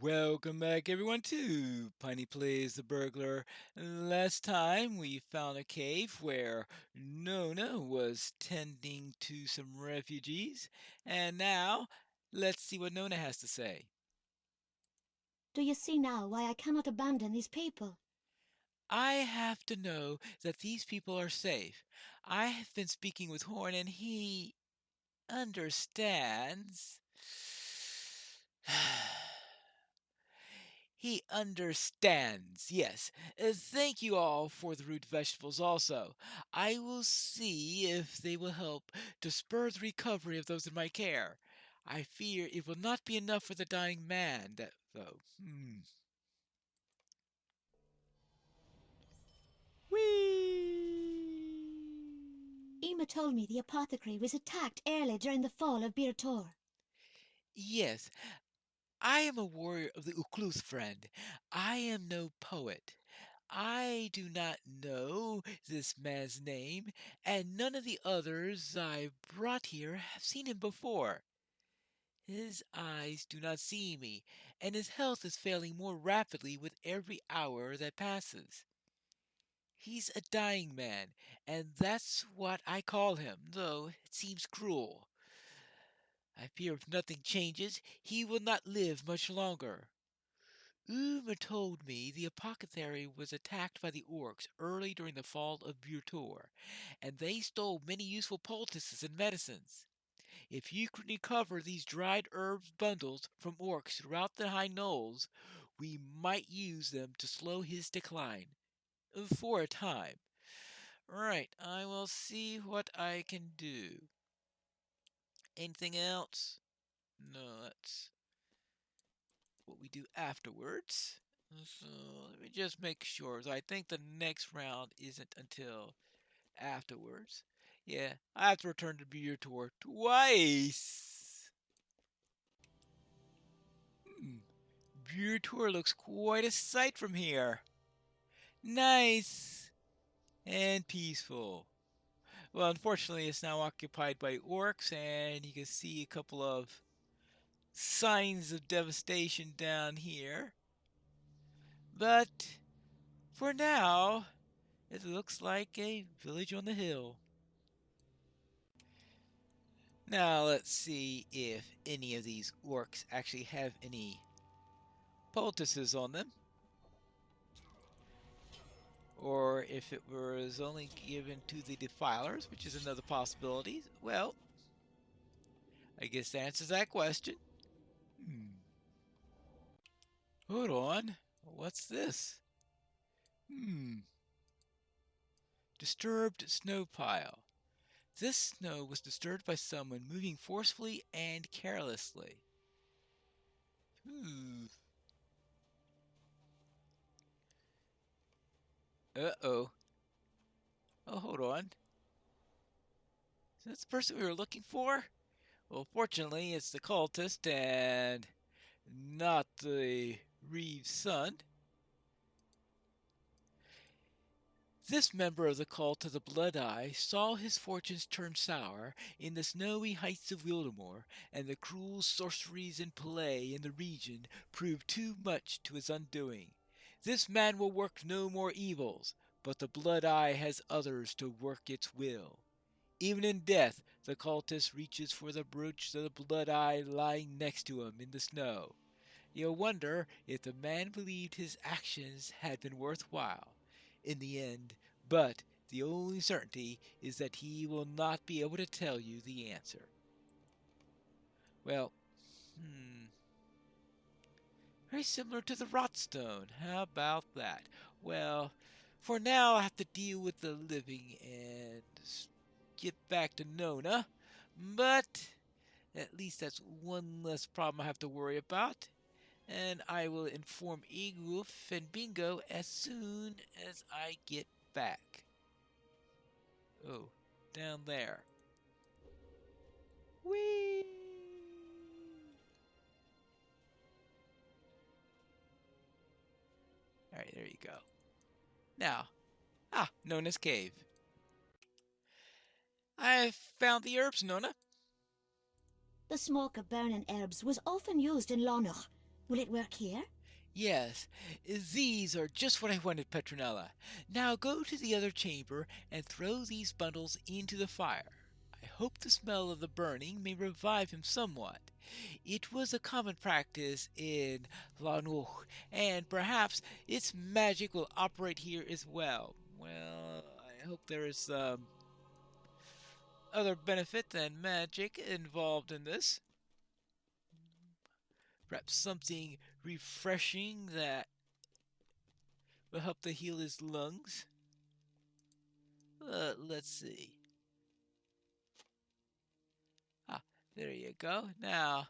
Welcome back, everyone, to Piney Plays the Burglar. Last time we found a cave where Nona was tending to some refugees, and now let's see what Nona has to say. Do you see now why I cannot abandon these people? I have to know that these people are safe. I have been speaking with Horn, and he understands. He understands, yes. Thank you all for the root vegetables also. I will see if they will help to spur the recovery of those in my care. I fear it will not be enough for the dying man, though. Whee! Ema told me the apothecary was attacked early during the fall of Byre Tor. Yes, I am a warrior of the Uklus, friend. I am no poet. I do not know this man's name, and none of the others I've brought here have seen him before. His eyes do not see me, and his health is failing more rapidly with every hour that passes. He's a dying man, and that's what I call him, though it seems cruel. I fear if nothing changes, he will not live much longer. Uma told me the apothecary was attacked by the orcs early during the fall of Byre Tor, and they stole many useful poultices and medicines. If you can recover these dried herbs bundles from orcs throughout the high knolls, we might use them to slow his decline. For a time. Right, I will see what I can do. Anything else? No, that's what we do afterwards. So let me just make sure. So I think the next round isn't until afterwards. Yeah, I have to return to Byre Tor twice. Hmm. Byre Tor looks quite a sight from here. Nice and peaceful. Well, unfortunately, it's now occupied by orcs, and you can see a couple of signs of devastation down here. But for now, it looks like a village on the hill. Now let's see if any of these orcs actually have any poultices on them, or if it was only given to the defilers, which is another possibility. Well, I guess that answers that question. Hmm. Hold on. What's this? Hmm. Disturbed snow pile. This snow was disturbed by someone moving forcefully and carelessly. Hmm. Uh-oh. Oh, hold on. Is that the person we were looking for? Well, fortunately, it's the cultist and not the Reeve's son. This member of the cult of the Blood Eye saw his fortunes turn sour in the snowy heights of Wildemore, and the cruel sorceries and play in the region proved too much to his undoing. This man will work no more evils, but the Blood Eye has others to work its will. Even in death, the cultist reaches for the brooch of the Blood Eye lying next to him in the snow. You'll wonder if the man believed his actions had been worthwhile in the end, but the only certainty is that he will not be able to tell you the answer. Well, very similar to the Rotstone. How about that? Well, for now I have to deal with the living and get back to Nona, but at least that's one less problem I have to worry about. And I will inform Egoof and Bingo as soon as I get back. Oh, down there. Whee! Alright, there you go. Now, Nona's cave. I've found the herbs, Nona. The smoke of burning herbs was often used in Lonoch. Will it work here? Yes, these are just what I wanted, Petronella. Now go to the other chamber and throw these bundles into the fire. I hope the smell of the burning may revive him somewhat. It was a common practice in Lanuch, and perhaps its magic will operate here as well. Well, I hope there is some other benefit than magic involved in this. Perhaps something refreshing that will help to heal his lungs. Let's see. Ah, there you go. Now,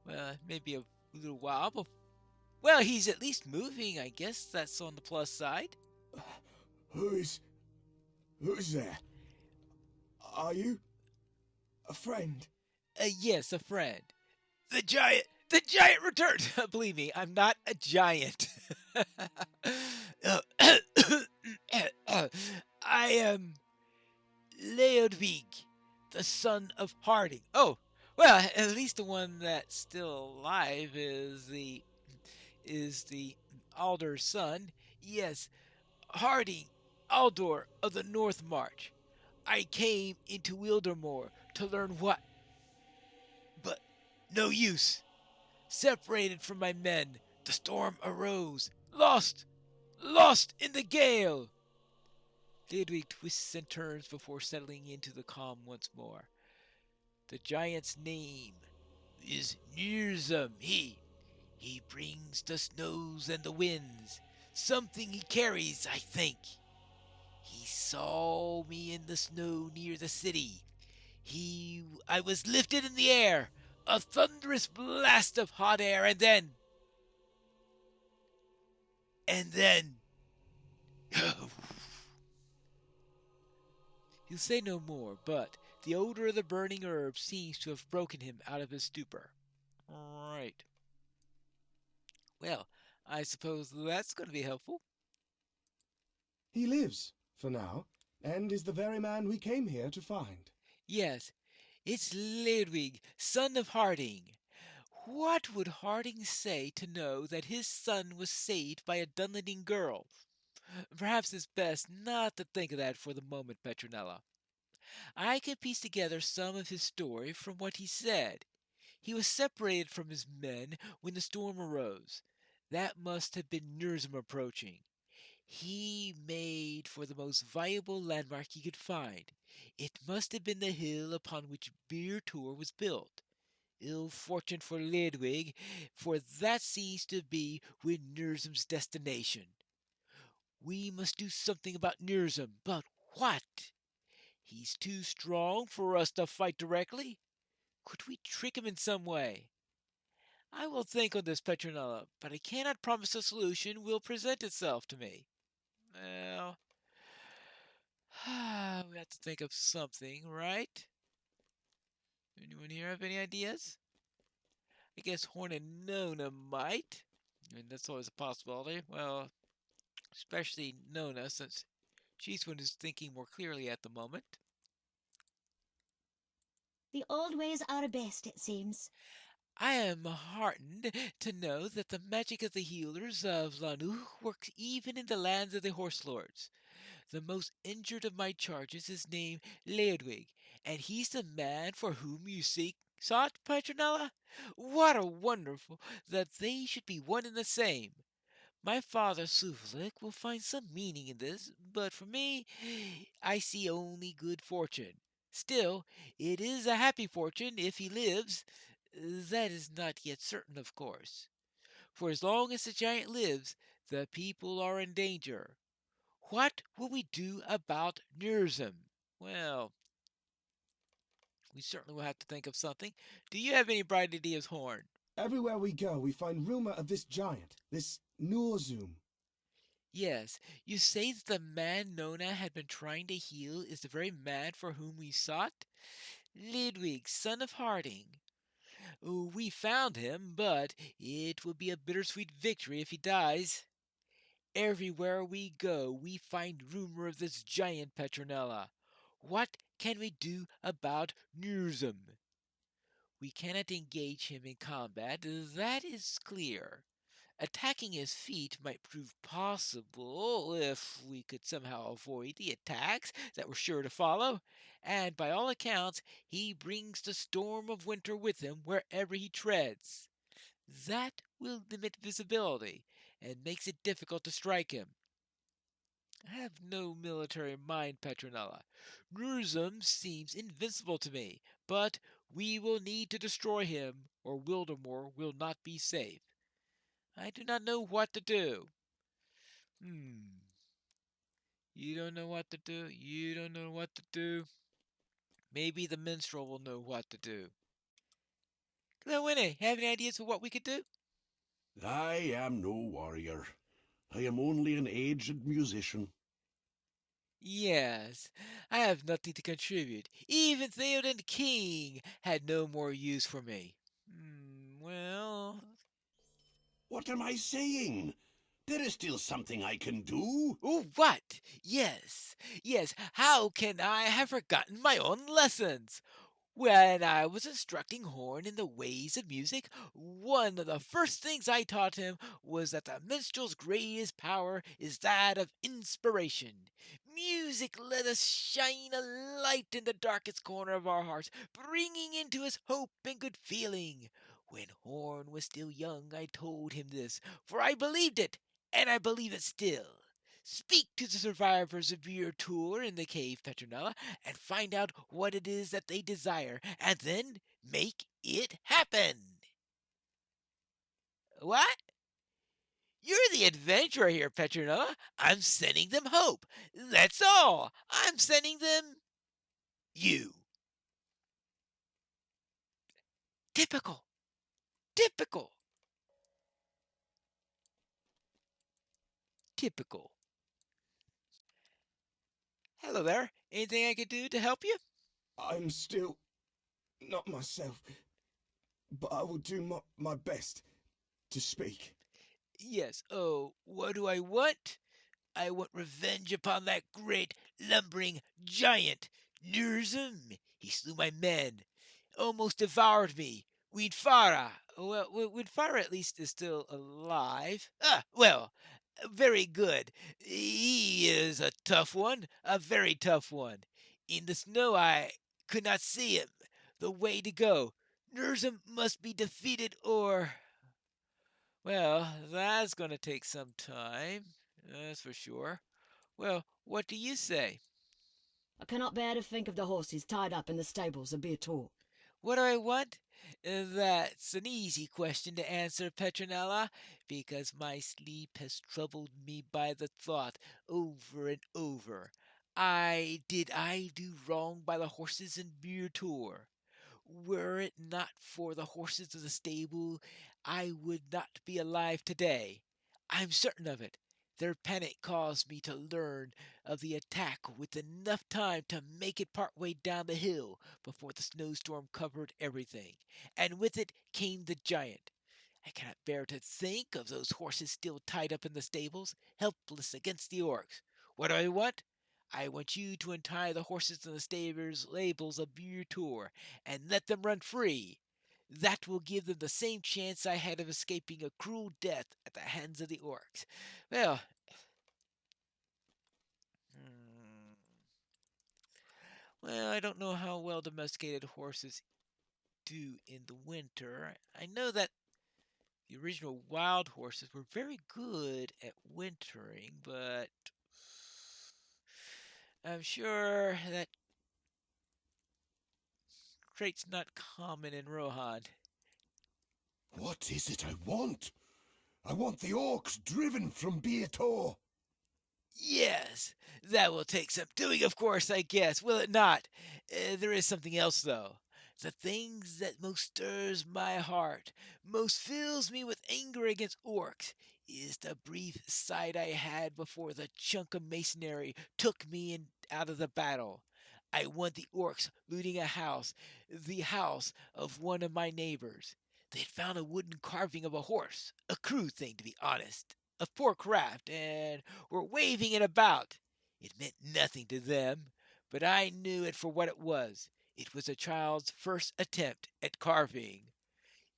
well, maybe a little while, but well, he's at least moving. I guess that's on the plus side. Who's there? Are you a friend? Yes, a friend. The giant returned. Believe me, I'm not a giant. I am Leodwig, the son of Harding. Oh, well, at least the one that's still alive is the Alder's son. Yes, Harding, Aldor of the North March. I came into Wildermore to learn what, but no use. Separated from my men, the storm arose. Lost in the gale. Ludwig twists and turns before settling into the calm once more. The giant's name is Nirzum. He brings the snows and the winds. Something he carries, I think. He saw me in the snow near the city. I was lifted in the air, a thunderous blast of hot air, and then, he'll say no more, but the odor of the burning herb seems to have broken him out of his stupor. Right. Well, I suppose that's going to be helpful. He lives, for now, and is the very man we came here to find. Yes, it's Ludwig, son of Harding. What would Harding say to know that his son was saved by a Dunlending girl? Perhaps it's best not to think of that for the moment, Petronella. I can piece together some of his story from what he said. He was separated from his men when the storm arose. That must have been Nurzum approaching. He made for the most valuable landmark he could find. It must have been the hill upon which Byre Tor was built. Ill fortune for Ludwig, for that seems to be when Nurzum's destination. We must do something about Nurzum, but what? He's too strong for us to fight directly. Could we trick him in some way? I will think on this, Petronella, but I cannot promise a solution will present itself to me. Well, we have to think of something, right? Anyone here have any ideas? I guess Horn and Nona might. And that's always a possibility. Well, especially Nona, since she's the one who's thinking more clearly at the moment. The old ways are best, it seems. I am heartened to know that the magic of the healers of Lanuch works even in the lands of the horse lords. The most injured of my charges is named Leodwig, and he's the man for whom you sought, Petronella? What a wonderful that they should be one and the same. My father Suvlik will find some meaning in this, but for me, I see only good fortune. Still, it is a happy fortune if he lives. That is not yet certain, of course. For as long as the giant lives, the people are in danger. What will we do about Nurzum? Well, we certainly will have to think of something. Do you have any bright ideas, Horn? Everywhere we go, we find rumor of this giant, this Nurzum. Yes, you say that the man Nona had been trying to heal is the very man for whom we sought? Ludwig, son of Harding. We found him, but it will be a bittersweet victory if he dies. Everywhere we go, we find rumor of this giant Petronella. What can we do about Nurzum? We cannot engage him in combat, that is clear. Attacking his feet might prove possible if we could somehow avoid the attacks that were sure to follow, and by all accounts, he brings the storm of winter with him wherever he treads. That will limit visibility and makes it difficult to strike him. I have no military mind, Petronella. Nurzum seems invincible to me, but we will need to destroy him, or Wildemore will not be safe. I do not know what to do. Hmm. You don't know what to do? You don't know what to do? Maybe the minstrel will know what to do. Glowinnie, have any ideas for what we could do? I am no warrior. I am only an aged musician. Yes, I have nothing to contribute. Even Theoden King had no more use for me. Well. What am I saying? There is still something I can do. Oh, what? Yes, yes, how can I have forgotten my own lessons? When I was instructing Horn in the ways of music, one of the first things I taught him was that the minstrel's greatest power is that of inspiration. Music let us shine a light in the darkest corner of our hearts, bringing into us hope and good feeling. When Horn was still young, I told him this, for I believed it, and I believe it still. Speak to the survivors of Byre Tor in the cave, Petronella, and find out what it is that they desire, and then make it happen. What? You're the adventurer here, Petronella. I'm sending them hope. That's all. I'm sending them you. Typical. Typical. Typical. Hello there. Anything I could do to help you? I'm still not myself, but I will do my best to speak. Yes. Oh, what do I want? I want revenge upon that great lumbering giant. Nurzum. He slew my men, almost devoured me. Weedfara. Well, Weedfara at least is still alive. Well, very good. He is a tough one, a very tough one. In the snow, I could not see him. The way to go. Nurzum must be defeated, or. Well, that's going to take some time. That's for sure. Well, what do you say? I cannot bear to think of the horses tied up in the stables of Byre Tor. What do I want? That's an easy question to answer, Petronella, because my sleep has troubled me by the thought over and over. Did I do wrong by the horses in Byre Tor? Were it not for the horses of the stable, I would not be alive today. I'm certain of it. Their panic caused me to learn of the attack with enough time to make it part way down the hill before the snowstorm covered everything, and with it came the giant. I cannot bear to think of those horses still tied up in the stables, helpless against the orcs. What do I want? I want you to untie the horses in the stables labels of Byre Tor and let them run free. That will give them the same chance I had of escaping a cruel death at the hands of the orcs. Well, hmm, well, I don't know how well domesticated horses do in the winter. I know that the original wild horses were very good at wintering, but I'm sure that trait's not common in Rohan. What is it I want? I want the orcs driven from Byre Tor. Yes, that will take some doing, of course, I guess, will it not? There is something else, though. The thing that most stirs my heart, most fills me with anger against orcs, is the brief sight I had before the chunk of masonry took me out of the battle. I want the orcs looting a house, the house of one of my neighbors. They had found a wooden carving of a horse, a crude thing to be honest, of poor craft, and were waving it about. It meant nothing to them, but I knew it for what it was. It was a child's first attempt at carving.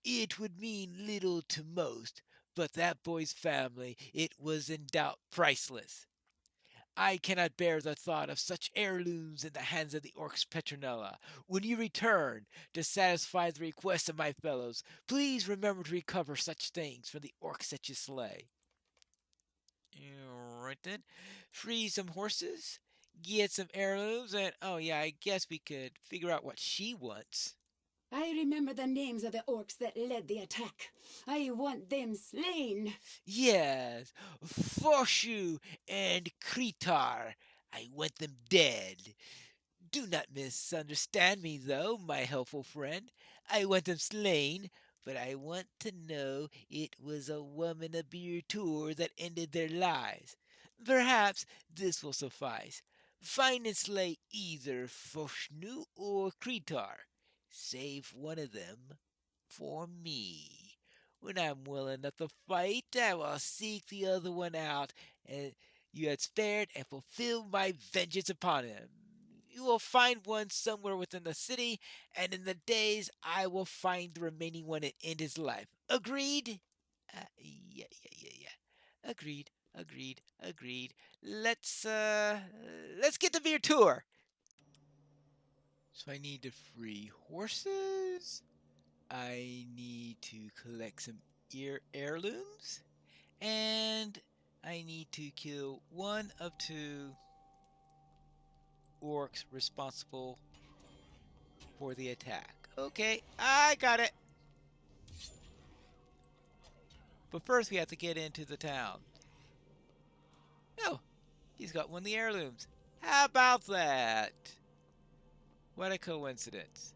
It would mean little to most, but that boy's family, it was in doubt priceless. I cannot bear the thought of such heirlooms in the hands of the orcs Petronella. When you return to satisfy the requests of my fellows, please remember to recover such things from the orcs that you slay. Alright then. Free some horses, get some heirlooms, and oh yeah, I guess we could figure out what she wants. I remember the names of the orcs that led the attack. I want them slain. Yes, Foshu and Kritar. I want them dead. Do not misunderstand me, though, my helpful friend. I want them slain, but I want to know it was a woman of Byre Tor that ended their lives. Perhaps this will suffice. Find and slay either Foshnu or Kritar. Save one of them for me. When I'm well enough to fight, I will seek the other one out, and you had spared and fulfill my vengeance upon him. You will find one somewhere within the city, and in the days I will find the remaining one and end his life. Agreed? Yeah. Agreed. Let's get to Byre Tor. So I need to free horses. I need to collect some heirlooms, and I need to kill one of two orcs responsible for the attack. Okay, I got it. But first we have to get into the town. Oh, he's got one of the heirlooms. How about that? What a coincidence.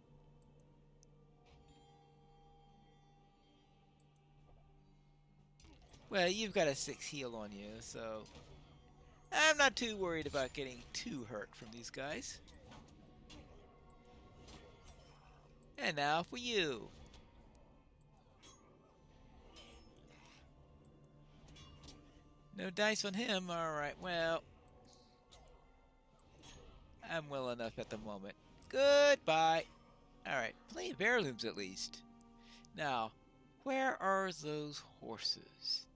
Well, you've got a 6 heal on you, so I'm not too worried about getting too hurt from these guys. And now for you. No dice on him. Alright, well, I'm well enough at the moment. Goodbye. Alright, plenty of heirlooms at least. Now, where are those horses?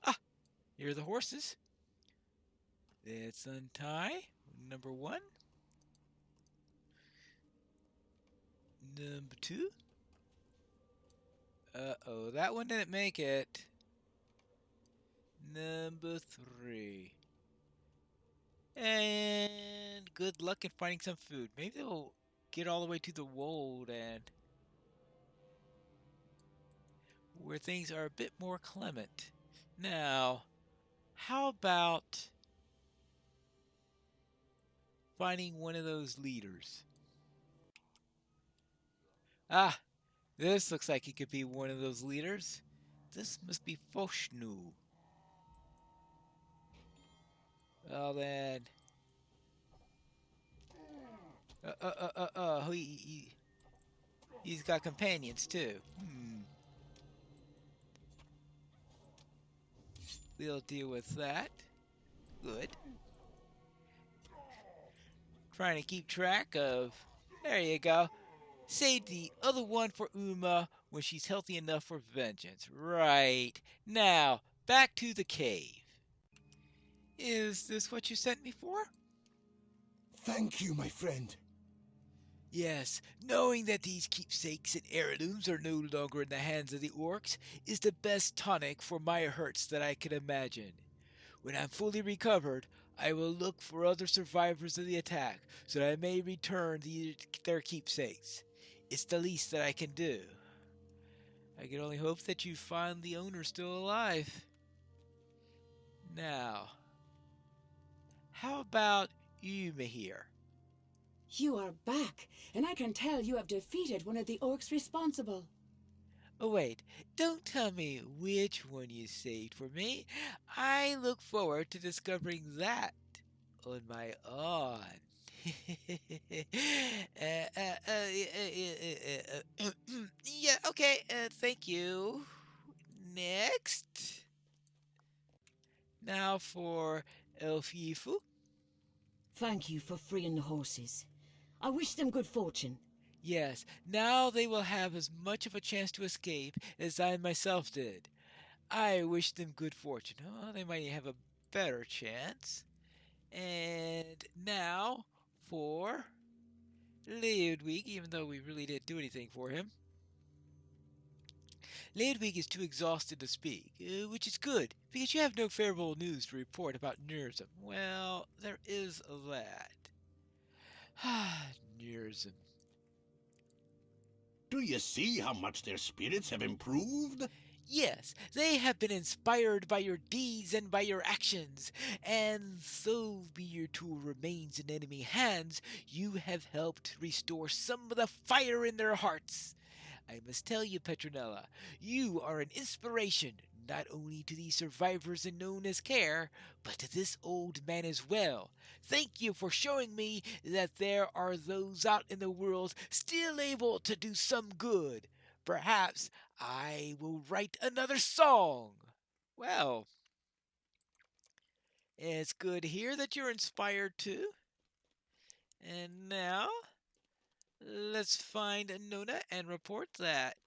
Ah, here are the horses. Let's untie number 1. Number 2. Uh-oh, that one didn't make it. Number 3. And good luck in finding some food. Maybe they'll get all the way to the wold and where things are a bit more clement. Now, how about finding one of those leaders? Ah, this looks like it could be one of those leaders. This must be Foshnu. Well then, he's got companions too. We'll deal with that. Good. Trying to keep track of. There you go. Save the other one for Uma when she's healthy enough for vengeance. Right. Now, back to the cave. Is this what you sent me for? Thank you, my friend. Yes, knowing that these keepsakes and heirlooms are no longer in the hands of the orcs is the best tonic for my hurts that I can imagine. When I'm fully recovered, I will look for other survivors of the attack so that I may return their keepsakes. It's the least that I can do. I can only hope that you find the owner still alive. Now, how about you, Mahir? You are back, and I can tell you have defeated one of the orcs responsible. Oh wait, don't tell me which one you saved for me. I look forward to discovering that on my own. Yeah, okay, thank you. Next. Now for Elfifu. Thank you for freeing the horses. I wish them good fortune. Yes, now they will have as much of a chance to escape as I myself did. I wish them good fortune. Oh, they might have a better chance. And now for Ludwig, even though we really didn't do anything for him. Ludwig is too exhausted to speak, which is good, because you have no favorable news to report about Nursum. Well, there is that. Nursum. Do you see how much their spirits have improved? Yes, they have been inspired by your deeds and by your actions, and though Byre Tor remains in enemy hands, you have helped restore some of the fire in their hearts. I must tell you, Petronella, you are an inspiration not only to these survivors in Nona's care, but to this old man as well. Thank you for showing me that there are those out in the world still able to do some good. Perhaps I will write another song. Well, it's good to hear that you're inspired too. And now, let's find Nona and report that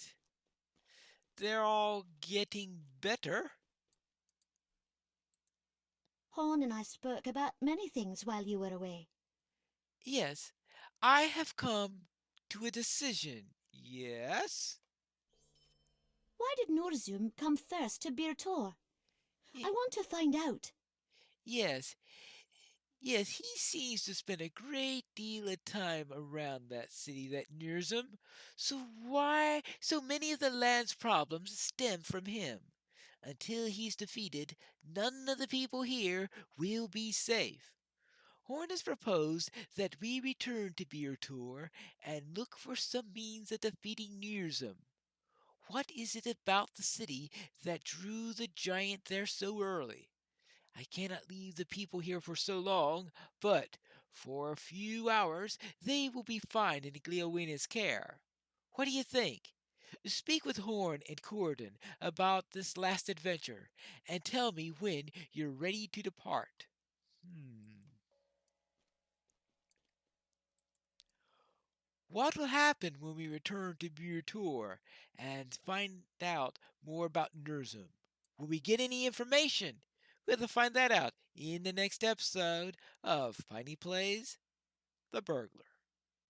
they're all getting better. Horn and I spoke about many things while you were away. Yes, I have come to a decision. Yes? Why did Norzum come first to Byre Tor? Y- I want to find out. yes. Yes, he seems to spend a great deal of time around that city, that Nurzum. So why so many of the land's problems stem from him? Until he's defeated, none of the people here will be safe. Horn has proposed that we return to Byre Tor and look for some means of defeating Nurzum. What is it about the city that drew the giant there so early? I cannot leave the people here for so long, but for a few hours they will be fine in Gliowina's care. What do you think? Speak with Horn and Corydon about this last adventure, and tell me when you're ready to depart. What will happen when we return to Byre Tor and find out more about Nurzum? Will we get any information? We'll have to find that out in the next episode of Piney Plays The Burglar.